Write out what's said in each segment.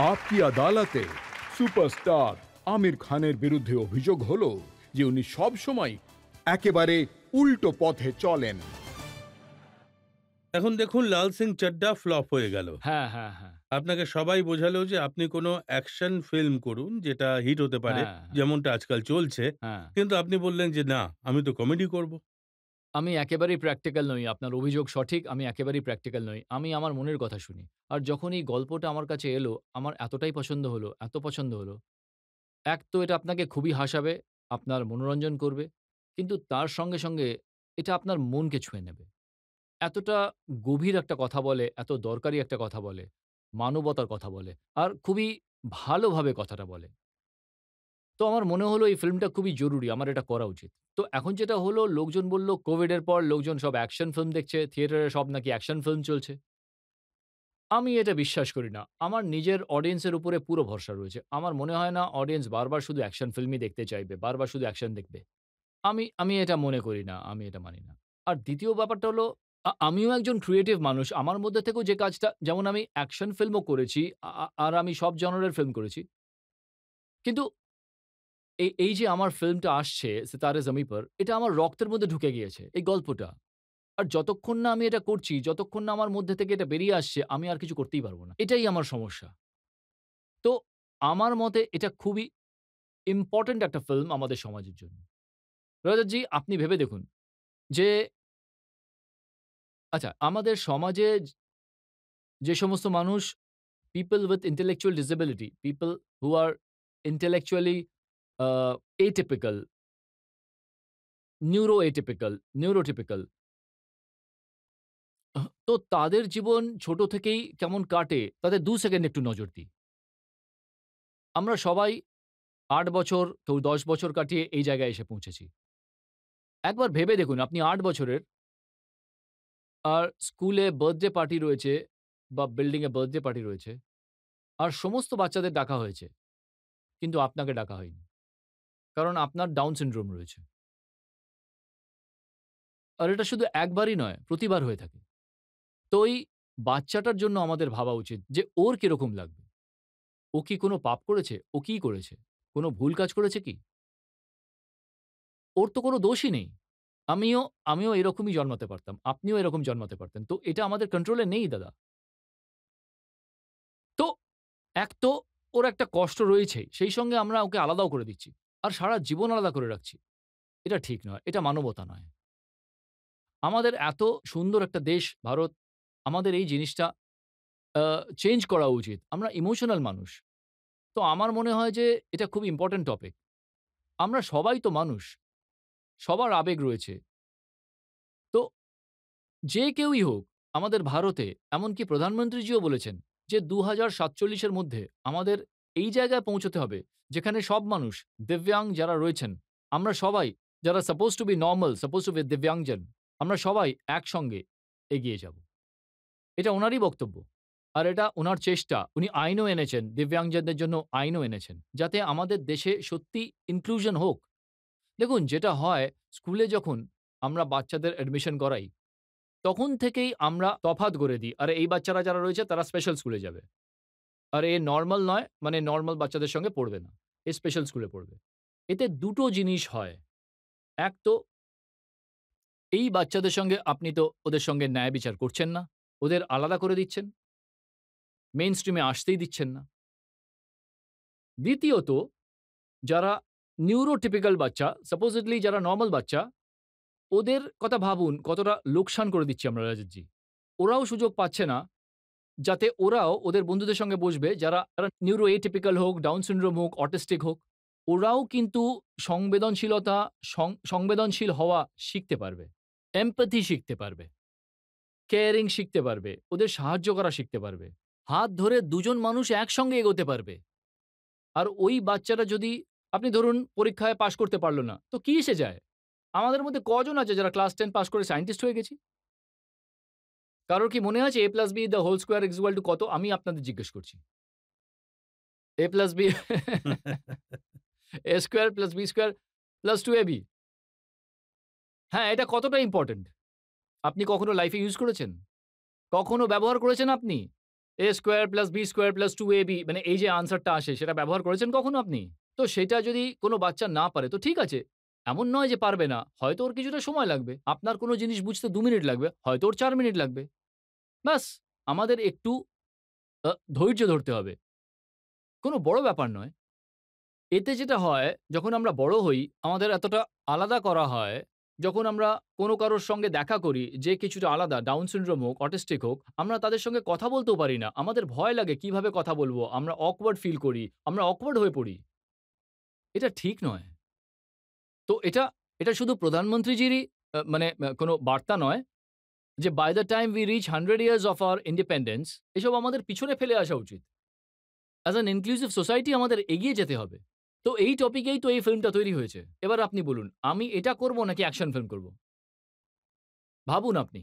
আপকি আদালতে সুপারস্টার আমির খানের বিরুদ্ধে অভিযোগ হলো যে উনি সব সময় একেবারে উল্টো পথে চলেন। এখন দেখুন লাল সিং চাড্ডা ফ্লপ হয়ে গেল। হ্যাঁ, হ্যাঁ, হ্যাঁ, আপনাকে সবাই বোঝালো যে আপনি কোনো অ্যাকশন ফিল্ম করুন যেটা হিট হতে পারে, হ্যাঁ, হ্যাঁ, যেমনটা আজকাল চলছে। হ্যাঁ। কিন্তু আপনি বললেন যে না, আমি তো কমেডি করব। আমি একেবারেই প্র্যাকটিক্যাল নই। আপনার অভিযোগ সঠিক। আমি একেবারেই প্র্যাকটিক্যাল নই। আমি আমার মনের কথা শুনি। আর যখন এই গল্পটা আমার কাছে এলো, আমার এতটাই পছন্দ হলো, এত পছন্দ হলো। এক তো এটা আপনাকে খুবই হাসাবে, আপনার মনোরঞ্জন করবে। কিন্তু তার সঙ্গে, সঙ্গে এটা আপনার মনকে ছুঁয়ে নেবে। এতটা গভীর একটা কথা বলে, এত দরকারি একটা কথা বলে, মানবতার কথা বলে। আর খুবই ভালোভাবে কথাটা বলে। তো আমার মনে হলো এই ফিল্মটা খুবই জরুরি। আমার এটা করা উচিত। তো এখন যেটা হলো লোকজন বলল কোভিড এর পর লোকজন সব অ্যাকশন ফিল্ম দেখছে। থিয়েটারে সব নাকি অ্যাকশন ফিল্ম চলছে। আমি এটা বিশ্বাস করি না। আমার নিজের অডিয়েন্স এর উপরে পুরো ভরসা রয়েছে। আমার মনে হয় না অডিয়েন্স বারবার শুধু অ্যাকশন ফিল্মই দেখতে চাইবে। বারবার শুধু অ্যাকশন দেখবে। আমি এটা মনে করি না। আমি এটা মানি না। আর দ্বিতীয় ব্যাপারটা হলো আমিও একজন ক্রিয়েটিভ মানুষ। আমার মধ্যে থেকেও যে কাজটা যেমন আমি অ্যাকশন ফিল্মও করেছি আর আমি সব জনরের ফিল্ম করেছি। কিন্তু এই যে আমার ফিল্মটা আসছে 'সিতারে জমি পর' এটা আমার রক্তের মধ্যে ঢুকে গিয়েছে, এই গল্পটা। আর যতক্ষণ না আমি এটা করছি, যতক্ষণ না আমার মধ্যে থেকে এটা বেরিয়ে আসছে, আমি আর কিছু করতেই পারব না। এটাই আমার সমস্যা। তো আমার মতে এটা খুবই ইম্পোর্টেন্ট একটা ফিল্ম আমাদের সমাজের জন্য। রজতজি আপনি ভেবে দেখুন যে আচ্ছা আমাদের সমাজে যে সমস্ত মানুষ people with intellectual disability, people who are intellectually atypical, neurotypical তো তাদের জীবন ছোট থেকেই কেমন কাটে, তাদের ২ সেকেন্ড একটু নজর দিই। আমরা সবাই ৮ বছর, কেউ ১০ বছর কাটিয়ে এই জায়গায় এসে পৌঁছেছি। একবার ভেবে দেখুন আপনি ৮ বছরের, আর স্কুলে বার্থডে পার্টি রয়েছে বা বিল্ডিং এ বার্থডে পার্টি রয়েছে। আর সমস্ত বাচ্চাদের ডাকা হয়েছে। কিন্তু আপনাকে ডাকা হয়নি। কারণ আপনার ডাউন সিনড্রোম রয়েছে। আর এটা শুধু একবারই নয়, প্রতিবার হয়ে থাকে। তো ওই বাচ্চাটার জন্য আমাদের ভাবা উচিত যে ওর কিরকম লাগবে? ও কি কোনো পাপ করেছে? ও কি করেছে? কোনো ভুল কাজ করেছে কি? ওর তো কোনো দোষই নেই। আমিও আমিও এরকমই জন্মাতে পারতাম। আপনিও এরকম জন্মাতে পারতেন। তো এটা আমাদের কন্ট্রোলে নেই দাদা। তো এক তো ওর একটা কষ্ট রয়েছেই। সেই সঙ্গে আমরা ওকে আলাদাও করে দিচ্ছি। আর সারা জীবন আলাদা করে রাখছি। এটা ঠিক নয়। এটা মানবতা নয়। আমাদের এত সুন্দর একটা দেশ ভারত, আমাদের এই জিনিসটা আ চেঞ্জ করা উচিত। আমরা ইমোশনাল মানুষ। তো আমার মনে হয় যে এটা খুব ইম্পোর্টেন্ট টপিক। আমরা সবাই তো মানুষ। সবার আবেগ রয়েছে। তো যে কেউই হোক আমাদের ভারতে এমনকি প্রধানমন্ত্রীজিও বলেছেন যে ২০৪৭ এর মধ্যে আমাদের এই জায়গায় পৌঁছতে হবে যেখানে সব মানুষ দিব্যাং যারা রয়েছেন, আমরা সবাই যারা suppose to be normal, suppose to be divyangjan, আমরা সবাই একসঙ্গে এগিয়ে যাব। এটা উনারই বক্তব্য। আর এটা উনার চেষ্টা। উনি আইনও এনেছেন, দিব্যাংজনদের জন্য আইনও এনেছেন। যাতে আমাদের দেশে সত্যি ইনক্লুশন হোক। দেখুন যেটা হয় স্কুলে যখন আমরা বাচ্চাদের অ্যাডমিশন করাই, তখন থেকেই আমরা তফাৎ করে দিই। আর এই বাচ্চারা যারা রয়েছে তারা স্পেশাল স্কুলে যাবে। আর এ নরমাল নয়, মানে নরমাল বাচ্চাদের সঙ্গে পড়বে না। এ স্পেশাল স্কুলে পড়বে। এতে দুটো জিনিস হয়। এক তো এই বাচ্চাদের সঙ্গে আপনি তো ওদের সঙ্গে ন্যায় বিচার করছেন না। ওদের আলাদা করে দিচ্ছেন। মেইনস্ট্রিম এ আসতেই দিচ্ছেন না। দ্বিতীয়ত যারা নিউরোটিপিক্যাল বাচ্চা, সাপোজিটলি যারা নরমাল বাচ্চা, ওদের কথা ভাবুন কতটা লোকসান করে দিচ্ছি আমরা রাজতজি। ওরাও সুযোগ পাচ্ছে না যাতে ওরাও ওদের বন্ধুদের সঙ্গে বসবে যারা নিউরো এটিপিক্যাল হোক, ডাউন সিনড্রোম হোক, অটিস্টিক হোক। ওরাও কিন্তু সংবেদনশীলতা, সংবেদনশীল হওয়া শিখতে পারবে। এমপ্যাথি শিখতে পারবে। কেয়ারিং শিখতে পারবে। ওদের সাহায্য করা শিখতে পারবে। হাত ধরে দুজন মানুষ একসঙ্গে এগোতে পারবে। আর ওই বাচ্চাটা যদি আপনি ধরুন পরীক্ষায় পাস করতে পারল না, তো কি এসে যায়? আমাদের মধ্যে কজন আছে যারা ক্লাস 10 পাস করে সায়েন্টিস্ট হয়ে গেছি? কারোর কি মনে আছে a + b the whole square = কত? আমি আপনাদের জিজ্ঞেস করছি। a + b a square + b square + 2ab হ্যাঁ, এটা কতটা ইম্পোর্টেন্ট? আপনি কখনো লাইফে ইউজ করেছেন? কখনো ব্যবহার করেছেন আপনি? A² + B² + 2AB মানে এই যে আনসারটা আসে সেটা ব্যবহার করেছেন কখনো আপনি? তো সেটা যদি কোনো বাচ্চা না পারে তো ঠিক আছে। এমন নয় যে পারবে না। হয়তো ওর কিছুটা সময় লাগবে। আপনার কোনো জিনিস বুঝতে ২ মিনিট লাগবে, হয়তো ওর ৪ মিনিট লাগবে। ব্যাস আমাদের একটু আ ধৈর্য ধরতে হবে। কোনো বড় ব্যাপার নয়। এতে যেটা হয় যখন আমরা বড় হই, আমাদের এতটা আলাদা করা হয়, যখন আমরা কোনো কারোর সঙ্গে দেখা করি যে কিছুটা আলাদা, ডাউন সিনড্রোম হোক, অটিস্টিক হোক, আমরা তাদের সঙ্গে কথা বলতেও পারি না। আমাদের ভয় লাগে কিভাবে কথা বলবো? আমরা awkward ফিল করি, আমরা awkward হয়ে পড়ি। এটা ঠিক নয়। তো এটা শুধু প্রধানমন্ত্রীজিরই মানে কোনো বার্তা নয় যে by the time we reach 100 years of our independence এসব আমাদের পিছনে ফেলে আসা উচিত। অ্যাজ অ্যান ইনক্লুসিভ সোসাইটি আমাদের এগিয়ে যেতে হবে। তো এই টপিকেই তো এই ফিল্মটা তৈরি হয়েছে। এবার আপনি বলুন, আমি এটা করব নাকি অ্যাকশন ফিল্ম করব? ভাবুন আপনি।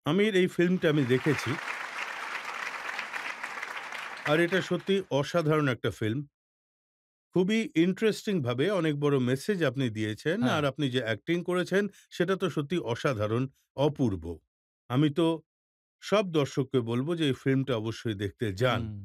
আমির এই ফিল্মটা আমি দেখেছি। আর এটা সত্যি অসাধারণ একটা ফিল্ম। খুবই ইন্টারেস্টিং ভাবে অনেক বড় মেসেজ আপনি দিয়েছেন। হ্যাঁ। আর আপনি যে অ্যাক্টিং করেছেন সেটা তো সত্যি অসাধারণ, অপূর্ব। আমি তো সব দর্শককে বলব যে এই ফিল্মটা অবশ্যই দেখতে যান। হুম,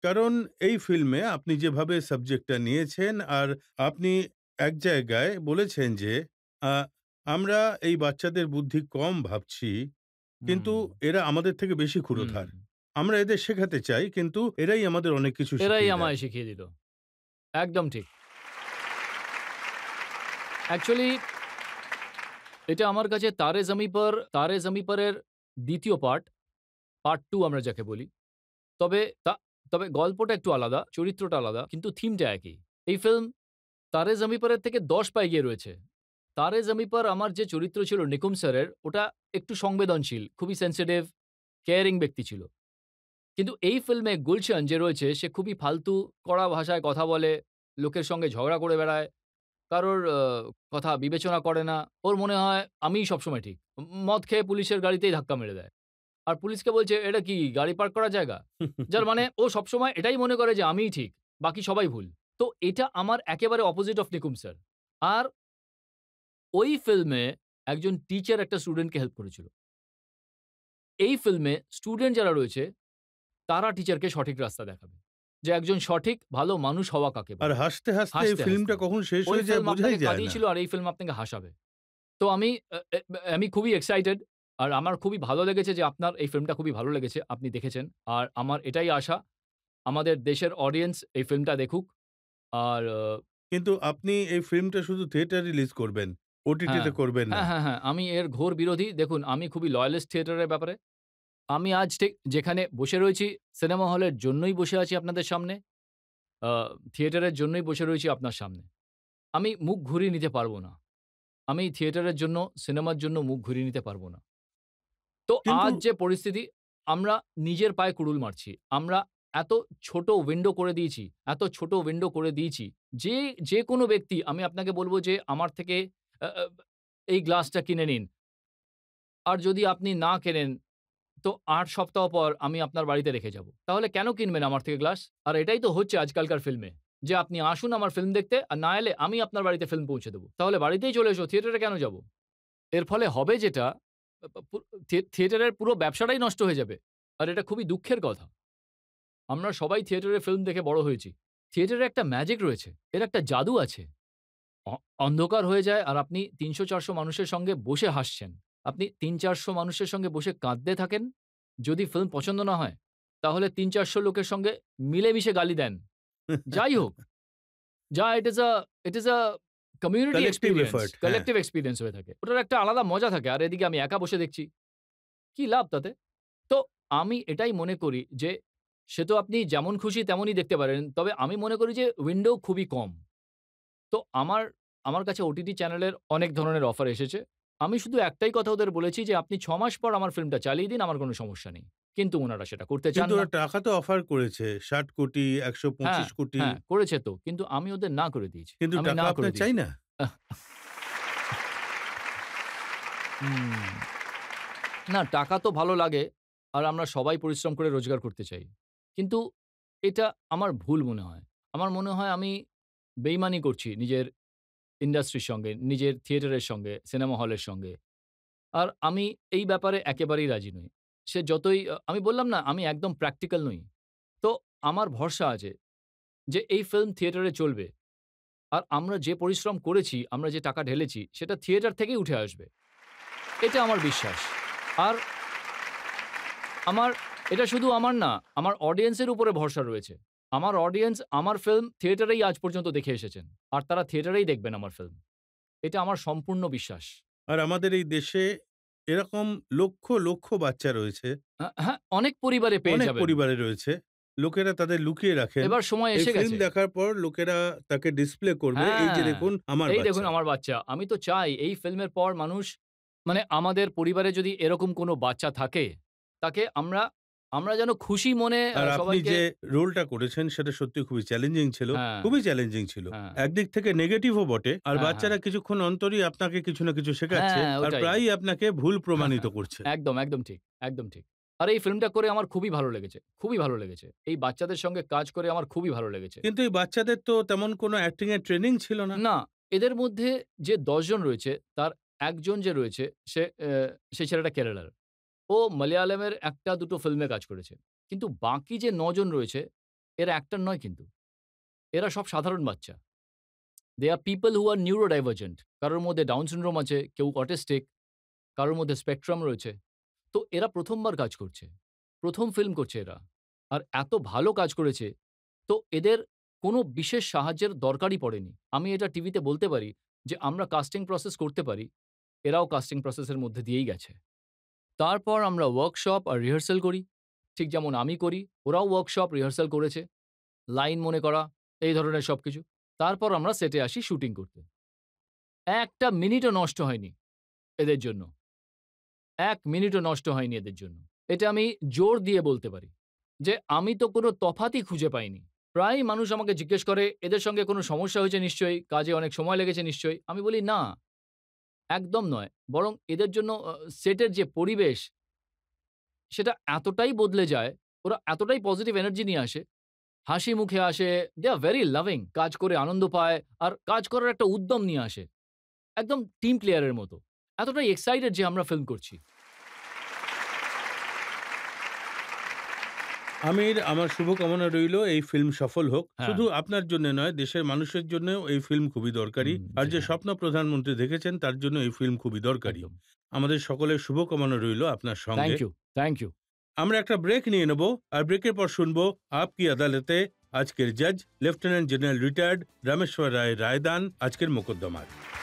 কারণ এই ফিল্মে আপনি যেভাবে সাবজেক্টটা নিয়েছেন আর আপনি এক জায়গায় বলেছেন যে আ আমরা এই বাচ্চাদের বুদ্ধি কম ভাবছি, কিন্তু হুম, এরা আমাদের থেকে বেশি হুম। ক্ষুরধার। আমরা এদের শেখাতে চাই, কিন্তু এরাই আমাদের অনেক কিছু এরাই শিখিয়ে দেয়। আমায় শিখিয়ে দিল। একদম ঠিক। অ্যাকচুয়ালি এটা আমার কাছে তারে জমি পরের ২য় পার্ট, পার্ট 2 আমরা যাকে বলি। তবে তবে গল্পটা একটু আলাদা, চরিত্রটা আলাদা, কিন্তু থিমটা একই। এই ফিল্ম তারে জমি পরের থেকে ১০ পা এগিয়ে রয়েছে। তারে জমি পর আমার যে চরিত্র ছিল নিকুম স্যারের, ওটা একটু সংবেদনশীল, খুবই সেনসিটিভ, কেয়ারিং ব্যক্তি ছিল। কিন্তু এই ফিল্মে গুলশান যে রয়েছে সে খুবই ফালতু, কড়া ভাষায় কথা বলে, লোকের সঙ্গে ঝগড়া করে বেড়ায়, কারোর কথা বিবেচনা করে না। ওর মনে হয় আমিই সবসময় ঠিক। মদ খেয়ে পুলিশের গাড়িতেই ধাক্কা মেরে দেয়। আর পুলিশকে বলছে, "এটা কি গাড়ি পার্ক করার জায়গা?" যার মানে ও সবসময় এটাই মনে করে যে আমিই ঠিক, বাকি সবাই ভুল। তো এটা আমার একেবারে অপোজিট অফ নিকুম স্যার। আর ওই ফিল্মে একজন টিচার একটা স্টুডেন্টকে হেল্প করেছিল। এই ফিল্মে স্টুডেন্ট যারা রয়েছে, তারা টিচারকে সঠিক রাস্তা দেখাবে। যে একজন সঠিক ভালো মানুষ হওয়া কাকে আর বলে। হাসতে, হাসতে এই হাসতে, ফিল্মটা হাসতে। কখন শেষ ওই হয়ে যায় ফিল্ম বোঝাই আপনাকে যায় না। কাঁদিয়েছিল আর এই ফিল্ম আপনাকে হাসাবে। তো আমি খুবই এক্সাইটেড। আর আমার খুবই ভালো লেগেছে যে আপনার এই ফিল্মটা খুবই ভালো লেগেছে। আপনি দেখেছেন। আর আমার এটাই আশা আমাদের দেশের অডিয়েন্স এই ফিল্মটা দেখুক। আর কিন্তু আপনি এই ফিল্মটা শুধু থিয়েটার রিলিজ করবেন, হ্যাঁ, ওটিটিতে করবেন না। হ্যাঁ। আমি এর ঘোর বিরোধী। দেখুন আমি খুবই লয়ালিস্ট থিয়েটারের ব্যাপারে। আমি আজ ঠিক যেখানে বসে রয়েছি সিনেমা হলের জন্যই বসে আছি আপনাদের সামনে। আ থিয়েটারের জন্যই বসে রয়েছি আপনার সামনে। আমি মুখ ঘুরিয়ে নিতে পারব না। আমি থিয়েটারের জন্য, সিনেমার জন্য মুখ ঘুরিয়ে নিতে পারব না। তো কিন্তু আজ যে পরিস্থিতি, আমরা নিজের পায়ে কুড়ুল মারছি। আমরা এত ছোট উইন্ডো করে দিয়েছি, এত ছোট উইন্ডো করে দিয়েছি যে, যেকোনো ব্যক্তি আমি আপনাকে বলব যে আমার থেকে আ আ এই গ্লাসটা কিনে নিন। আর যদি আপনি না কেনেন তো ৮ সপ্তাহ পর আমি আপনার বাড়িতে রেখে যাব। তাহলে কেন কিনবেন আমার থেকে গ্লাস? আর এটাই তো হচ্ছে আজকালকার ফিল্মে। যে আপনি আসুন আমার ফিল্ম দেখতে, আর না এলে আমি আপনার বাড়িতে ফিল্ম পৌঁছে দেব। তাহলে বাড়িতেই চলে এসো, থিয়েটারে কেন যাব? এর ফলে হবে যেটা আ পা পু থিয়েটারের পুরো ব্যবসাটাই নষ্ট হয়ে যাবে। আর এটা খুবই দুঃখের কথা। আমরা সবাই থিয়েটারে ফিল্ম দেখে বড় হয়েছি। থিয়েটারে একটা ম্যাজিক রয়েছে। এর একটা জাদু আছে। অ অন্ধকার হয়ে যায় আর আপনি ৩০০-৪০০ মানুষের সঙ্গে বসে হাসছেন। আপনি ৩০০-৪০০ মানুষের সঙ্গে বসে কাঁদতে থাকেন। যদি ফিল্ম পছন্দ না হয়, তাহলে ৩০০-৪০০ লোকের সঙ্গে মিলেমিশে গালি দেন। যাই হোক, ইট ইস আ কমিউনিটি কালেক্টিভ এক্সপেরিয়েন্স, এফোর্ট, হ্যাঁ। কালেক্টিভ এক্সপেরিয়েন্স হয়ে থাকে। ওটার একটা আলাদা মজা থাকে। আর এদিকে আমি একা বসে দেখছি। কি লাভ তাতে? তো আমি এটাই মনে করি যে, সে তো আপনি যেমন খুশি তেমনই দেখতে পারেন। তবে আমি মনে করি যে উইন্ডো খুবই কম। তো আমার কাছে ওটিটি চ্যানেলের অনেক ধরনের অফার এসেছে। আমি শুধু একটাই কথা ওদের বলেছি যে, "আপনি ৬ মাস পর আমার ফিল্মটা চালিয়ে দিন, আমার কোনো সমস্যা নেই।" কিন্তু উনারা সেটা করতে চান কিন্তু না। ওরা টাকা তো অফার করেছে ৬০ কোটি, হ্যাঁ, ১২৫ কোটি। হ্যাঁ, করেছে তো। কিন্তু আমি ওদের না করে দিয়েছি। কিন্তু আমি টাকা না করে আপনার চাই দিয়েছি। না? আহ হুম, না টাকা তো ভালো লাগে। আর আমরা সবাই পরিশ্রম করে রোজগার করতে চাই। কিন্তু এটা আমার ভুল মনে হয়। আমার মনে হয় আমি বেইমানি করছি নিজের ইন্ডাস্ট্রির সঙ্গে, নিজের থিয়েটারের সঙ্গে, সিনেমা হলের সঙ্গে। আর আমি এই ব্যাপারে একেবারেই রাজি নই। সে যতই আমি বললাম না আমি একদম প্র্যাকটিক্যাল নই। তো আমার ভরসা আছে যে এই ফিল্ম থিয়েটারে চলবে। আর আমরা যে পরিশ্রম করেছি, আমরা যে টাকা ঢেলেছি সেটা থিয়েটার থেকেই উঠে আসবে। এটা আমার বিশ্বাস। আর আমার এটা শুধু আমার না, আমার অডিয়েন্সের উপরে ভরসা রয়েছে। আমার অডিয়েন্স আমার ফিল্ম থিয়েটারেই আজ পর্যন্ত দেখে এসেছেন। আর তারা থিয়েটারেই দেখবেন আমার ফিল্ম। এটা আমার সম্পূর্ণ বিশ্বাস। আর আমাদের এই দেশে এরকম লক্ষ লক্ষ বাচ্চা রয়েছে, হ্যাঁ, অনেক পরিবারে পেয়ে অনেক যাবেন। পরিবারে রয়েছে। লোকেরা তাদের লুকিয়ে রাখেন। এবার সময় এই এসে ফিল্ম গেছে। দেখার পর লোকেরা তাকে ডিসপ্লে করবে, এই যে হ্যাঁ, দেখুন আমার এই দেখুন বাচ্চা। আমার বাচ্চা। আমি তো চাই এই ফিল্মের পর মানুষ মানে আমাদের পরিবারে যদি এরকম কোনো বাচ্চা থাকে, তাকে আমরা যেন খুশি মনে আর আপনি সবাইকে যে রোলটা করেছেন সেটা সত্যি খুবই চ্যালেঞ্জিং ছিল, হ্যাঁ, খুবই চ্যালেঞ্জিং ছিল। হ্যাঁ, একদিক থেকে নেগেটিভও বটে। আর হ্যাঁ, বাচ্চারা কিছুক্ষণ অন্তরই আপনাকে কিছু না কিছু শেখাচ্ছে, হ্যাঁ, আর ওটাই। প্রায়ই আপনাকে ভুল প্রমাণিত করছে। একদম, একদম ঠিক, একদম ঠিক। আর এই ফিল্মটা করে আমার খুবই ভালো লেগেছে, খুবই ভালো লেগেছে। এই বাচ্চাদের সঙ্গে কাজ করে আমার খুবই ভালো লেগেছে। কিন্তু এই বাচ্চাদের তো তেমন কোনো অ্যাক্টিং এর ট্রেনিং ছিল না। না, এদের মধ্যে যে ১০ জন রয়েছে, তার একজন যে রয়েছে সেই ছেলেটা কেরালার। ও মালয়ালমের ১টা ২টো ফিল্মে কাজ করেছে। কিন্তু বাকি যে ৯ জন রয়েছে, এরা অ্যাক্টর নয় কিন্তু। এরা সব সাধারণ বাচ্চা। দে আর পিপল হু আর নিউরোডাইভার্জেন্ট। কারোর মধ্যে ডাউন সিনড্রোম আছে, কেউ অটিস্টিক, কারোর মধ্যে স্পেকট্রাম রয়েছে। তো এরা ১ম বার কাজ করছে। ১ম ফিল্ম করছে এরা। আর এত ভালো কাজ করেছে, তো এদের কোনো বিশেষ সাহায্যের দরকারই পড়েনি। আমি এটা টিভিতে বলতে পারি যে আমরা কাস্টিং প্রসেস করতে পারি। এরাও কাস্টিং প্রসেসের মধ্যে দিয়েই গেছে। তারপর আমরা ওয়ার্কশপ আর রিহার্সাল করি। ঠিক যেমন আমি করি, ওরাও ওয়ার্কশপ, রিহার্সাল করেছে। লাইন মনে করা, এই ধরনের সবকিছু। তারপর আমরা সেটে আসি শুটিং করতে। একটা মিনিটও নষ্ট হয়নি এদের জন্য। ১ মিনিটও নষ্ট হয়নি এদের জন্য। এটা আমি জোর দিয়ে বলতে পারি যে আমি তো কোনো তফাতই খুঁজে পাইনি। প্রায়ই মানুষ আমাকে জিজ্ঞেস করে, "এদের সঙ্গে কোনো সমস্যা হয়েছে নিশ্চয়ই? কাজে অনেক সময় লেগেছে নিশ্চয়ই?" আমি বলি, "না, একদম নয়। বরং এদের জন্য সেটের যে পরিবেশ সেটা এতটাই বদলে যায়, ওরা এতটাই পজিটিভ এনার্জি নিয়ে আসে, হাসি মুখে আসে, দে আর ভেরি লাভিং। কাজ করে আনন্দ পায় আর কাজ করার একটা উদ্যম নিয়ে আসে। একদম টিম প্লেয়ারের মতো। এতটাই এক্সাইটেড যে আমরা ফিল্ম করছি।" আমার শুভকামনা রইল এই ফিল্ম সফল হোক। হ্যাঁ। শুধু আপনার জন্য নয়, দেশের মানুষের জন্যও এই ফিল্ম খুবই দরকারি। আর জি, যে হ্যাঁ। স্বপ্ন প্রধানমন্ত্রী দেখেছেন তার জন্য এই ফিল্ম খুবই দরকারি। একদম। আমাদের সকলের শুভকামনা রইল আপনার সঙ্গে। Thank you, thank you. আমরা একটা ব্রেক নিয়ে নেব, আর ব্রেকের পর শুনবো আপকি আদালতে আজকের জজ লেফটেন্যান্ট জেনারেল রিটায়ার্ড রামেশ্বর রায় রায়দান আজকের মোকদ্দমার।